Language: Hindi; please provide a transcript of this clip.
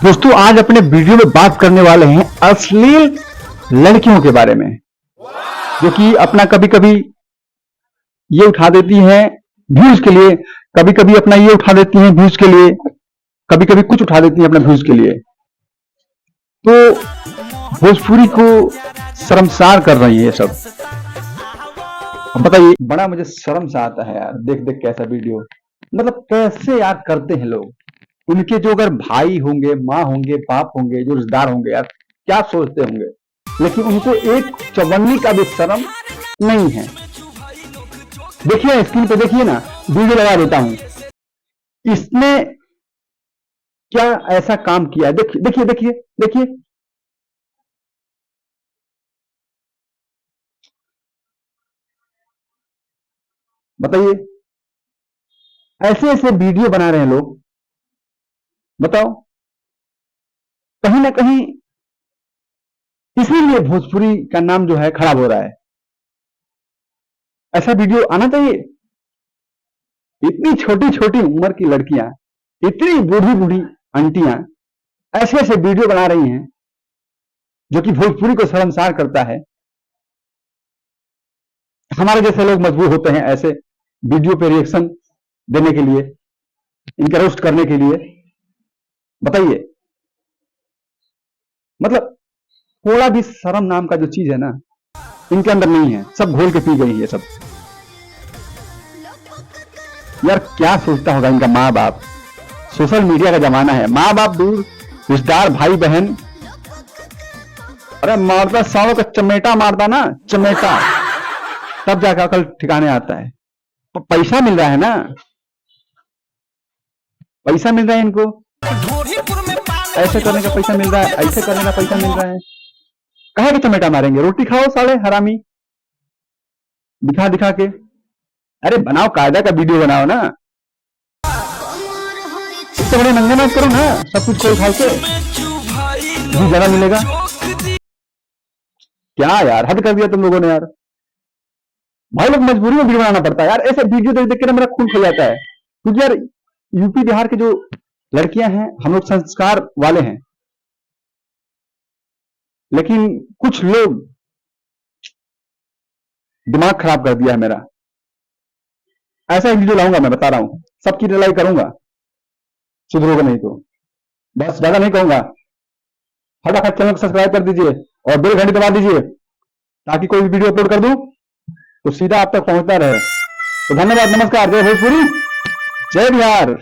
दोस्तों आज अपने वीडियो में बात करने वाले हैं अश्लील लड़कियों के बारे में, जो कि अपना कभी कभी ये उठा देती हैं व्यूज के लिए, कभी कभी अपना ये उठा देती हैं व्यूज के लिए, कभी कभी कुछ उठा देती हैं अपना व्यूज के लिए। तो भोजपुरी को शर्मसार कर रही है ये सब। अब बताइए, बड़ा मुझे शर्म सा आता है यार देख देख कैसा वीडियो। मतलब कैसे यार करते हैं लोग। उनके जो अगर भाई होंगे, माँ होंगे, बाप होंगे, जो रिश्तेदार होंगे यार, क्या सोचते होंगे। लेकिन उनको एक चवन्नी का भी शर्म नहीं है। देखिए स्क्रीन पे देखिए ना, वीडियो लगा देता हूं। इसने क्या ऐसा काम किया, देखिए देखिए देखिए देखिए। बताइए, ऐसे ऐसे वीडियो बना रहे हैं लोग। बताओ, कहीं ना कहीं इसीलिए भोजपुरी का नाम जो है खराब हो रहा है। ऐसा वीडियो आना चाहिए। इतनी छोटी छोटी उम्र की लड़कियां, इतनी बूढ़ी बूढ़ी आंटियां ऐसे ऐसे वीडियो बना रही हैं जो कि भोजपुरी को शर्मसार करता है। हमारे जैसे लोग मजबूर होते हैं ऐसे वीडियो पे रिएक्शन देने के लिए, इनका रोस्ट करने के लिए। बताइए, मतलब थोड़ा भी शर्म नाम का जो चीज है ना, इनके अंदर नहीं है। सब घोल के पी गई है सब। यार क्या सोचता होगा इनका माँ बाप। सोशल मीडिया का जमाना है, माँ बाप दूर, रिश्तेदार, भाई बहन। अरे मारता सालों का चमेटा मारता ना, चमेटा, तब जाकर अकल ठिकाने आता है। पैसा मिल रहा है ना, पैसा मिल रहा है इनको, ऐसे करने का पैसा मिल रहा है, ऐसे करने का पैसा मिल रहा है। कहे कि चमेटा मारेंगे, रोटी खाओ साले हरामी, दिखा दिखा के। अरे बनाओ, कायदा का वीडियो बनाओ ना, इतने बड़े नंगे मत करो ना, सब कुछ खोल खाल के भी ज्यादा मिलेगा। क्या यार, हद कर दिया तुम लोगों ने यार। भाई लोग मजबूरी में वीडियो बनाना पड़ता है यार। ऐसे वीडियो देख देख के मेरा खून खो जाता है, क्योंकि यार यूपी बिहार के जो लड़कियां हैं, हम लोग संस्कार वाले हैं, लेकिन कुछ लोग दिमाग खराब कर दिया है मेरा। ऐसा वीडियो लाऊंगा, मैं बता रहा हूं, सबकी रिलाई करूंगा, सुधरोगे नहीं तो। बस ज्यादा नहीं कहूंगा, फटाफट चैनल को सब्सक्राइब कर दीजिए और बेल घंटी दबा दीजिए, ताकि कोई भी वीडियो अपलोड कर दूं तो सीधा आप तक पहुंचता रहे। तो धन्यवाद, नमस्कार, जय भोजपुरी, जय बिहार।